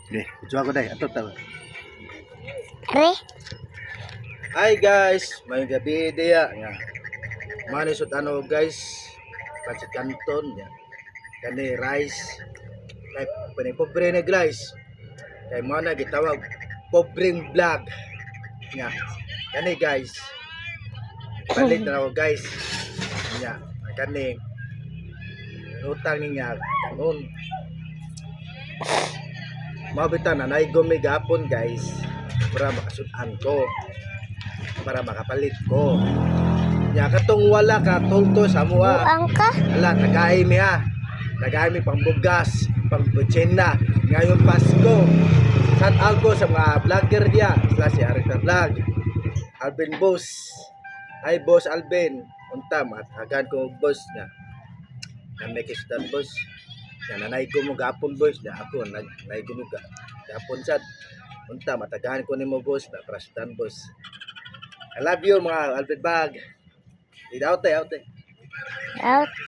Okay, ito ako dai. Ato tawo. Are? Hi guys, may gabi dia nga. Manisod ano guys, pancit canton ya. Kani rice. Kay pani pobre na guys. Kay mo na gitawag pobreng vlog. Nga. Kani guys. Palit na ako guys. Nga. Kani utang niya kanon. Mabitan na naigumi gapon guys para makasudan ko, para makapalit ko nya katong wala ka tungto sa mua. Buang ka? Ala tagay mi ha, tagay mi pangbugas pang butsena ngayon Pasko. Shout out ko sa mga vlogger dia sila si Arita Vlog, Alvin Boss. Hi Boss Alvin, unta matagan ko boss na may kisudan boss. Yan, nanay ko mo gapon boys na ako, nanay ko mo gapon sad. Unta, matagahan ko ni mo boss, na prasudan boss. I love you mga Alfred Bag. Out. Out.